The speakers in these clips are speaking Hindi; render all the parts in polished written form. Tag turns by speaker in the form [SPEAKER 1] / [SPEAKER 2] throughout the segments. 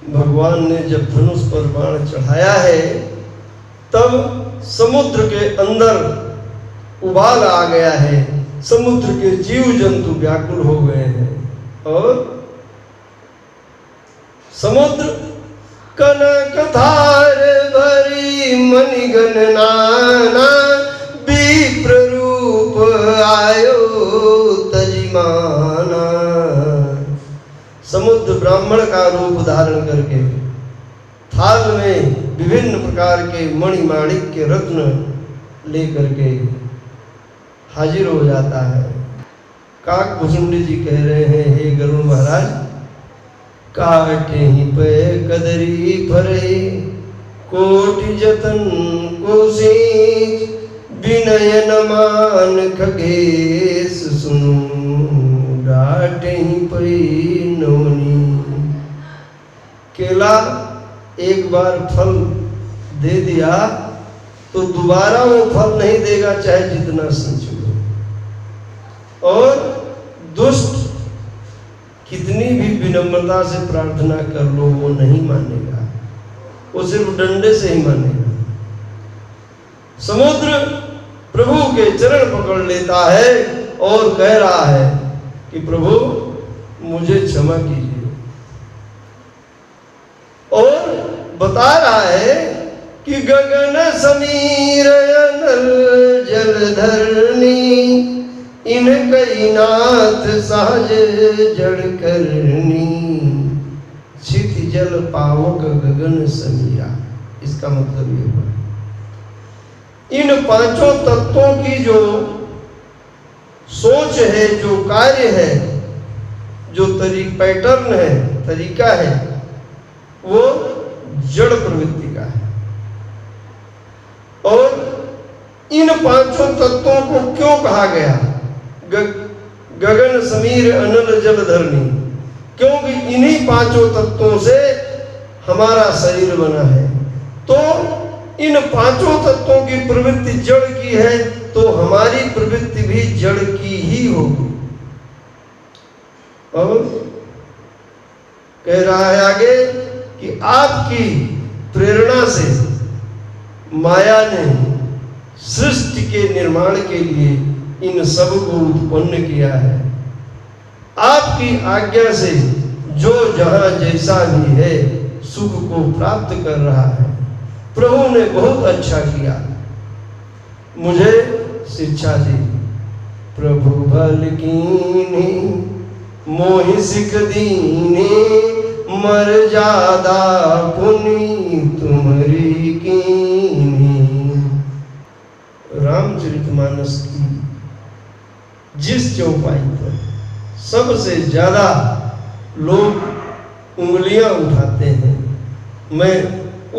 [SPEAKER 1] भगवान ने जब धनुष पर बाण चढ़ाया है तब समुद्र के अंदर उबाल आ गया है, समुद्र के जीव जंतु व्याकुल हो गए हैं और समुद्र कनक धार भरी मणिगण नाना विप्र रूप आयो तजिमाना। समुद्र ब्राह्मण का रूप धारण करके थाल में विभिन्न प्रकार के मणिमाणिक के रत्न लेकर के हाजिर हो जाता है। काकभुसुंडी जी कह रहे हैं, हे गरुड़ महाराज, काटे ही पे कदरी भरे कोटि जतन कोशिश विनय न मान खगेश सुनु डाटे ही पे नौनी। केला एक बार फल दे दिया तो दोबारा वो फल नहीं देगा चाहे जितना संचो। और दुष्ट कितनी भी विनम्रता से प्रार्थना कर लो वो नहीं मानेगा, वो सिर्फ डंडे से ही मानेगा। समुद्र प्रभु के चरण पकड़ लेता है और कह रहा है कि प्रभु मुझे क्षमा कीजिए, और बता रहा है कि गगन समीर अनल जलधरनी इन कई नाथ सहज जड़ करनी क्षिति जल पावक गगन समीरा। इसका मतलब ये हुआ इन पांचों तत्वों की जो सोच है, जो कार्य है, जो पैटर्न है, तरीका है, वो जड़ प्रवृत्ति का है। और इन पांचों तत्वों को क्यों कहा गया गगन समीर अनल जलधरनी? क्योंकि इन्हीं पांचों तत्वों से हमारा शरीर बना है। तो इन पांचों तत्वों की प्रवृत्ति जड़ की है तो हमारी प्रवृत्ति भी जड़ की ही होगी। और कह रहा है आगे कि आपकी प्रेरणा से माया ने सृष्टि के निर्माण के लिए इन सब को उत्पन्न किया है। आपकी आज्ञा से जो जहां जैसा भी है सुख को प्राप्त कर रहा है। प्रभु ने बहुत अच्छा किया, मुझे शिक्षा दी। प्रभु भल कीनी मोहि सिख दीनी मर्यादा पुनि तुम्हारी कीनी। रामचरितमानस की जिस चौपाई पर सबसे ज्यादा लोग उंगलियां उठाते हैं, मैं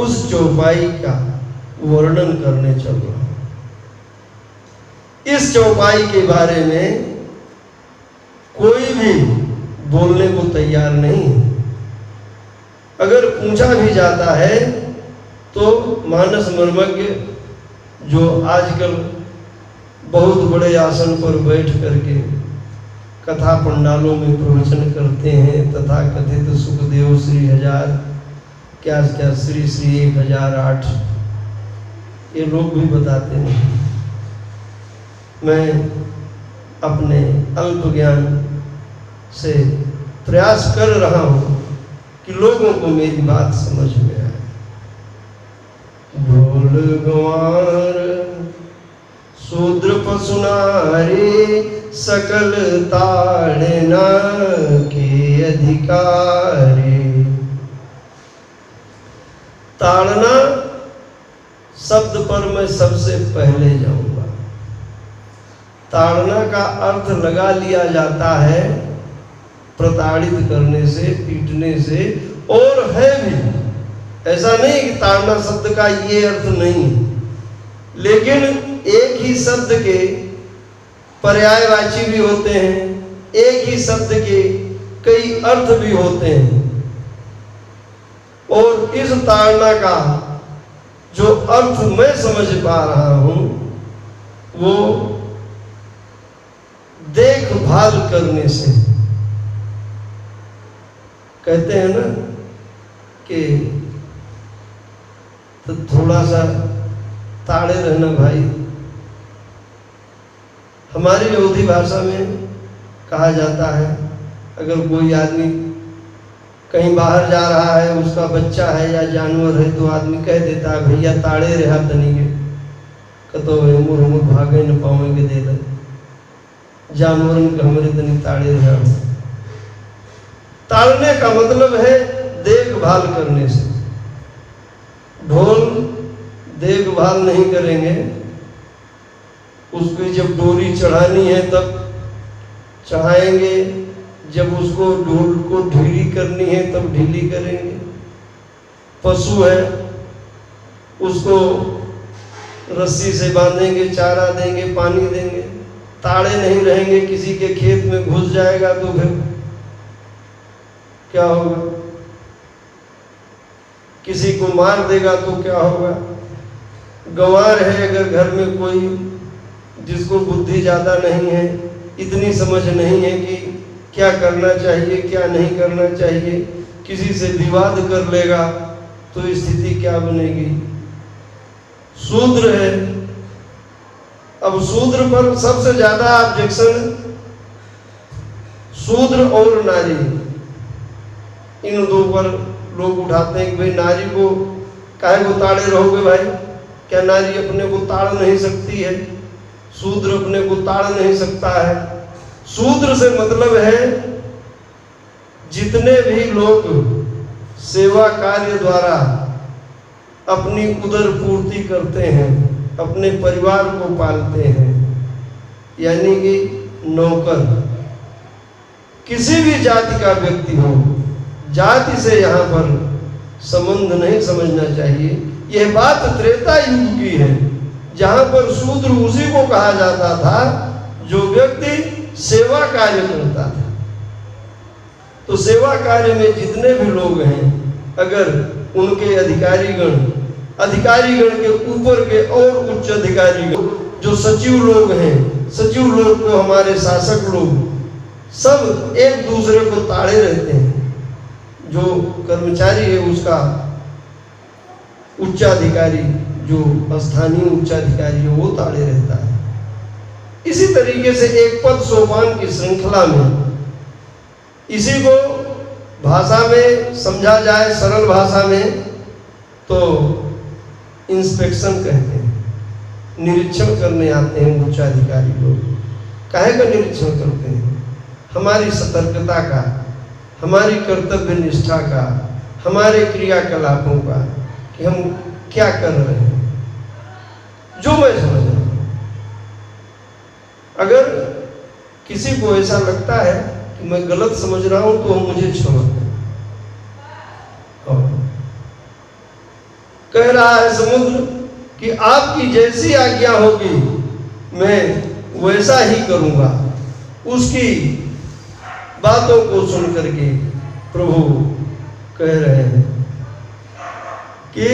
[SPEAKER 1] उस चौपाई का वर्णन करने चल रहा हूं। इस चौपाई के बारे में कोई भी बोलने को तैयार नहीं है। अगर पूछा भी जाता है तो मानस मर्मज्ञ जो आजकल बहुत बड़े आसन पर बैठ करके कथा पंडालों में प्रवचन करते हैं, तथा कथित सुखदेव श्री 1000 क्या श्री 1008 ये लोग भी बताते हैं। मैं अपने अल्प ज्ञान से प्रयास कर रहा हूं कि लोगों को मेरी बात समझ में आए। ढोल गंवार शूद्र पशुनारी सकल ताड़ना के अधिकारी। ताड़ना शब्द पर मैं सबसे पहले जाऊंगा। ताड़ना का अर्थ लगा लिया जाता है प्रताड़ित करने से, पीटने से, और है भी। ऐसा नहीं कि ताड़ना शब्द का ये अर्थ नहीं है, लेकिन एक ही शब्द के पर्यायवाची भी होते हैं, एक ही शब्द के कई अर्थ भी होते हैं। और इस ताड़ना का जो अर्थ मैं समझ पा रहा हूं वो देखभाल करने से। कहते हैं ना कि तो थोड़ा सा ताड़े रहना भाई। हमारी अवधी भाषा में कहा जाता है, अगर कोई आदमी कहीं बाहर जा रहा है, उसका बच्चा है या जानवर है, तो आदमी कह देता है भैया ताड़े रहा तनिगे, कतो मुर भागे न पावेंगे दे दे जानवर के हमरे तनी ताड़े रहा। ताड़ने का मतलब है देखभाल करने से। ढोल देखभाल नहीं करेंगे, उसको जब डोरी चढ़ानी है तब चढ़ाएंगे, जब उसको ढोल को ढीली करनी है तब ढीली करेंगे। पशु है, उसको रस्सी से बांधेंगे, चारा देंगे, पानी देंगे। ताड़े नहीं रहेंगे, किसी के खेत में घुस जाएगा तो फिर क्या होगा? किसी को मार देगा तो क्या होगा? गंवार है अगर घर में कोई जिसको बुद्धि ज्यादा नहीं है, इतनी समझ नहीं है कि क्या करना चाहिए क्या नहीं करना चाहिए, किसी से विवाद कर लेगा तो स्थिति क्या बनेगी? शूद्र है, अब शूद्र पर सबसे ज्यादा ऑब्जेक्शन शूद्र और नारी, इन दो पर लोग उठाते हैं कि भाई नारी को काहे को ताड़े रहोगे भाई? क्या नारी अपने को ताड़ नहीं सकती है? शूद्र अपने को ताड़ नहीं सकता है। शूद्र से मतलब है जितने भी लोग सेवा कार्य द्वारा अपनी उदर पूर्ति करते हैं, अपने परिवार को पालते हैं, यानी कि नौकर, किसी भी जाति का व्यक्ति हो, जाति से यहाँ पर संबंध नहीं समझना चाहिए। यह बात त्रेता युग की है, जहाँ पर शूद्र उसी को कहा जाता था जो व्यक्ति सेवा कार्य करता था। तो सेवा कार्य में जितने भी लोग हैं, अगर उनके अधिकारीगण के ऊपर के और उच्च अधिकारीगण जो सचिव लोग हैं, सचिव लोग को हमारे शासक लोग सब एक दूसरे को ताड़े रहते हैं। जो कर्मचारी है उसका उच्चाधिकारी, जो स्थानीय उच्चाधिकारी है वो ताड़े रहता है। इसी तरीके से एक पद सोपान की श्रृंखला में, इसी को भाषा में समझा जाए सरल भाषा में तो इंस्पेक्शन कहते हैं। निरीक्षण करने आते हैं उच्चाधिकारी लोग। काहे का निरीक्षण करते हैं? हमारी सतर्कता का, हमारी कर्तव्य निष्ठा का, हमारे क्रियाकलापों का, कि हम क्या कर रहे हैं। जो मैं समझ रहा हूं, अगर किसी को ऐसा लगता है कि मैं गलत समझ रहा हूं तो मुझे क्षमा करें। कह रहा है समुद्र कि आपकी जैसी आज्ञा होगी मैं वैसा ही करूंगा। उसकी बातों को सुन करके प्रभु कह रहे हैं कि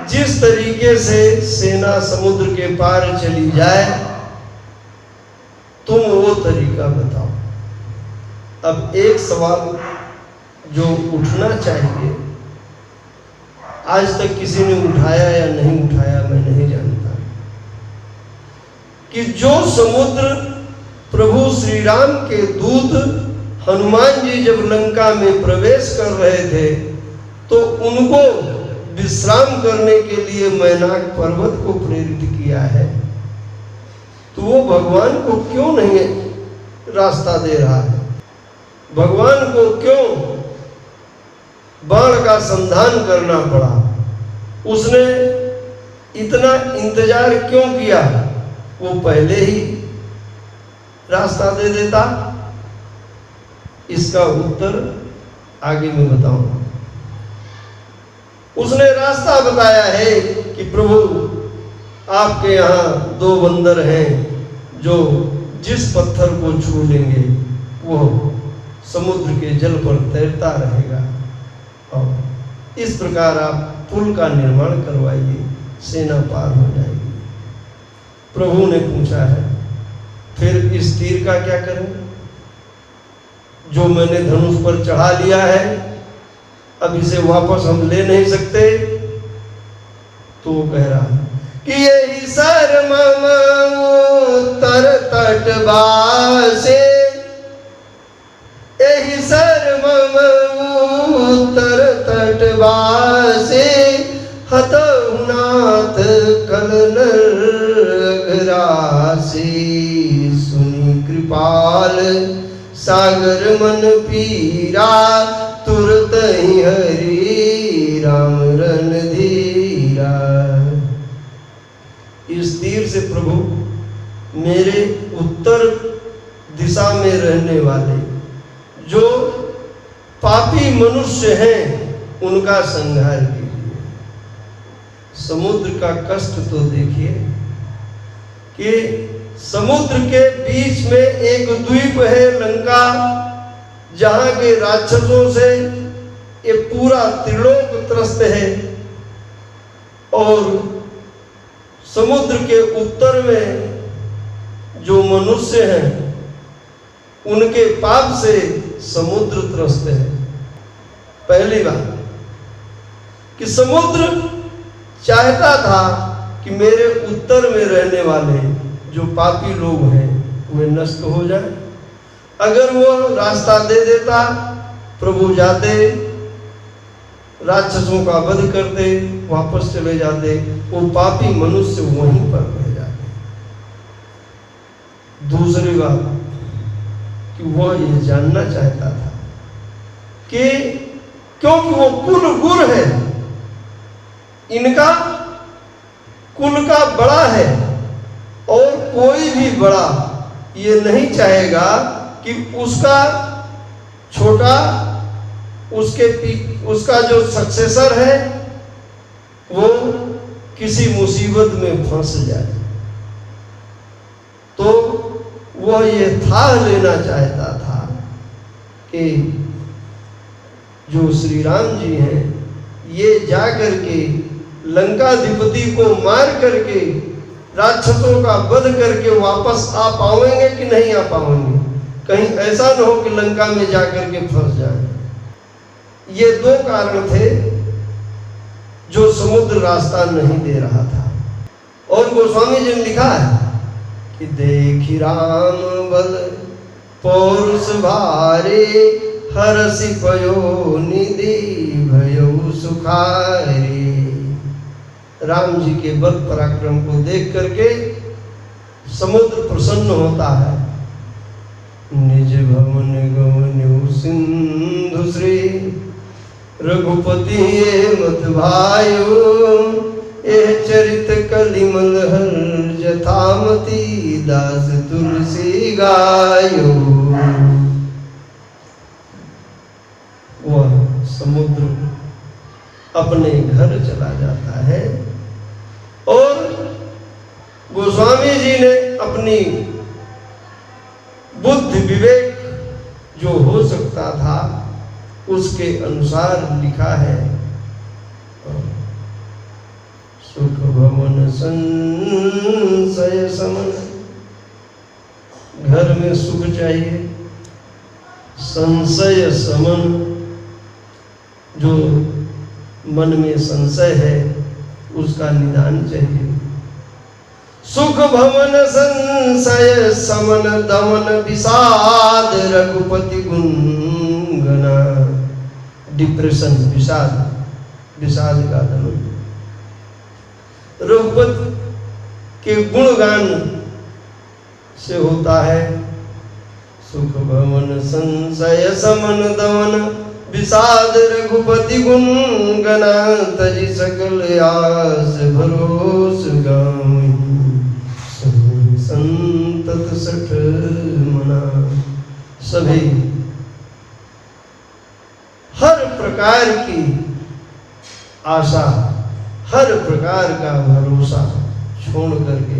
[SPEAKER 1] जिस तरीके से सेना समुद्र के पार चली जाए तुम वो तरीका बताओ। अब एक सवाल जो उठना चाहिए, आज तक किसी ने उठाया या नहीं उठाया मैं नहीं जानता, कि जो समुद्र प्रभु श्री राम के दूत हनुमान जी जब लंका में प्रवेश कर रहे थे तो उनको विश्राम करने के लिए मैनाक पर्वत को प्रेरित किया है, तो वो भगवान को क्यों नहीं रास्ता दे रहा है? भगवान को क्यों बाण का संधान करना पड़ा? उसने इतना इंतजार क्यों किया? वो पहले ही रास्ता दे देता। इसका उत्तर आगे मैं बताऊंगा। उसने रास्ता बताया है कि प्रभु आपके यहाँ दो बंदर हैं जो जिस पत्थर को छू लेंगे वो समुद्र के जल पर तैरता रहेगा, और इस प्रकार आप पुल का निर्माण करवाइए, सेना पार हो जाएगी। प्रभु ने पूछा है फिर इस तीर का क्या करें जो मैंने धनुष पर चढ़ा लिया है? अब इसे वापस हम ले नहीं सकते। तो वो कह रहा है कि यही सर मम उत्तर तटवासे, यही सर मम उत्तर तटवासे, हतहुनाथ कलन अघरासे, सुनी कृपाल सागर मन पीरा, तुरत ही हरि राम रणधीरा। इस तीर से प्रभु मेरे उत्तर दिशा में रहने वाले जो पापी मनुष्य हैं उनका संहार कीजिए। समुद्र का कष्ट तो देखिए कि समुद्र के बीच में एक द्वीप है लंका, जहां के राक्षसों से ये पूरा त्रिलोक त्रस्त है, और समुद्र के उत्तर में जो मनुष्य हैं उनके पाप से समुद्र त्रस्त है। पहली बात कि समुद्र चाहता था कि मेरे उत्तर में रहने वाले जो पापी लोग हैं वे नष्ट हो जाए। अगर वो रास्ता दे देता, प्रभु जाते, राक्षसों का वध करते, वापस चले जाते, वो पापी मनुष्य वहीं पर रह जाते। दूसरी बात कि वह ये जानना चाहता था कि क्योंकि वो कुल गुर है, इनका कुल का बड़ा है, और कोई भी बड़ा ये नहीं चाहेगा कि उसका छोटा, उसका जो सक्सेसर है वो किसी मुसीबत में फंस जाए। तो वह ये थाह लेना चाहता था कि जो श्री राम जी हैं ये जाकर के लंकाधिपति को मार करके, राक्षसों का वध करके वापस आ पाएंगे कि नहीं आ पाएंगे। कहीं ऐसा न हो कि लंका में जाकर के फंस जाए। ये दो कारण थे जो समुद्र रास्ता नहीं दे रहा था। और गोस्वामी जी ने लिखा है कि देखी राम बल पौरुष भारे, हरसि पयो निधि भयो सुखारे। राम जी के बल पराक्रम को देख करके समुद्र प्रसन्न होता है। निज भवन गवन्यु सिंधु श्री, रघुपति मत भायो, एह चरित कलिमल हर जथामती, दास तुलसी गायो। वह समुद्र अपने घर चला जाता है और गोस्वामी जी ने अपनी बुद्धि विवेक जो हो सकता था उसके अनुसार लिखा है। सुख भवन संशय समन, घर में सुख चाहिए, संशय समन, जो मन में संशय है उसका निदान चाहिए। सुख भवन संशय समन दमन विषाद, रघुपति गुण गना। डिप्रेशन, विषाद का दमन। रघुपति के गुणगान से होता है। सुख भवन संशय समन दमन विषाद, रघुपति गुण गना। तजि सकल आस भरोस गावहीं, संतत सठ मना। सभी हर प्रकार की आशा, हर प्रकार का भरोसा छोड़ करके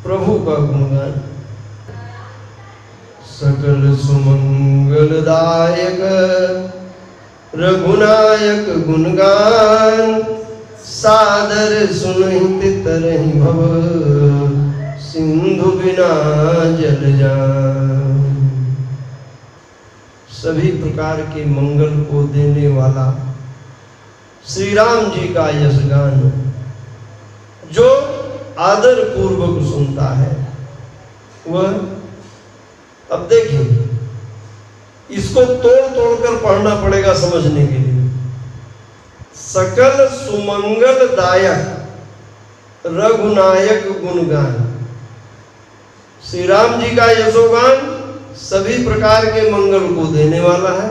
[SPEAKER 1] प्रभु का गुणगान। सकल सुमंगलदायक रघुनायक गुणगान, सादर सुनहित तरहि भव, सिंधु बिना जल जान। सभी प्रकार के मंगल को देने वाला श्री राम जी का यशगान जो आदर पूर्वक सुनता है वह, अब देखिए इसको तोड़ तोड़ कर पढ़ना पड़ेगा समझने के लिए। सकल सुमंगल दायक रघुनायक गुणगान, श्री राम जी का यशोगान सभी प्रकार के मंगल को देने वाला है।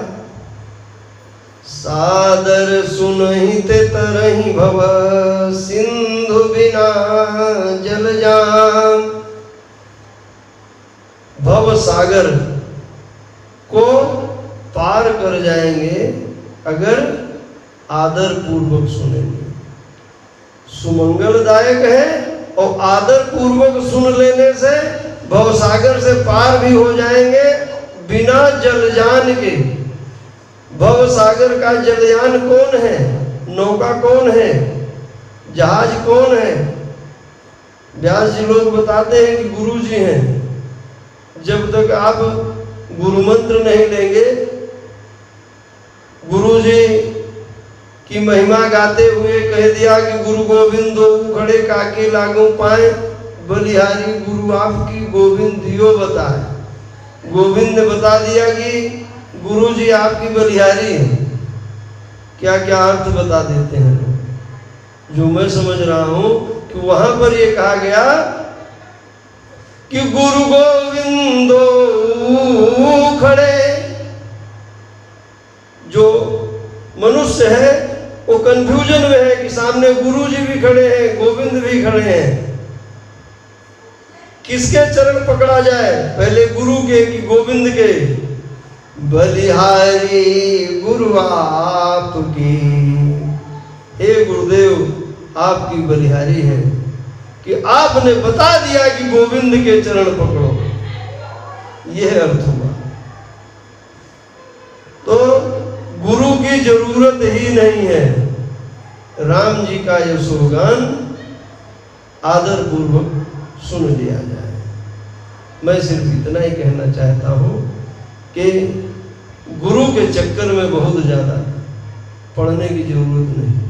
[SPEAKER 1] सादर सुनहि ते तरहि भव सिंधु बिना जल जाम, भव सागर को पार कर जाएंगे अगर आदर पूर्वक सुनेंगे। सुमंगलदायक है और आदर पूर्वक सुन लेने से भवसागर से पार भी हो जाएंगे बिना जलयान के। भवसागर का जलयान कौन है? नौका कौन है? जहाज कौन है? व्यास जी लोग बताते हैं कि गुरु जी हैं। जब तक आप गुरु मंत्र नहीं लेंगे, गुरु जी की महिमा गाते हुए कह दिया कि गुरु गोविंद दो खड़े काके लागू पाए, बलिहारी गुरु आपकी गोविंद दियो बताए। गोविंद ने बता दिया कि गुरु जी आपकी बलिहारी है। क्या क्या अर्थ बता देते हैं। जो मैं समझ रहा हूं कि वहां पर ये कहा गया कि गुरु गोविंदो खड़े। जो मनुष्य है वो कंफ्यूजन में है कि सामने गुरु जी भी खड़े हैं, गोविंद भी खड़े हैं, किसके चरण पकड़ा जाए? पहले गुरु के कि गोविंद के? बलिहारी गुरु आपकी, हे गुरुदेव आपकी बलिहारी है कि आपने बता दिया कि गोविंद के चरण पकड़ो। यह अर्थ हुआ। तो गुरु की जरूरत ही नहीं है। राम जी का यशोगान आदर पूर्वक सुन लिया जाए। मैं सिर्फ इतना ही कहना चाहता हूं कि गुरु के चक्कर में बहुत ज्यादा पढ़ने की जरूरत नहीं।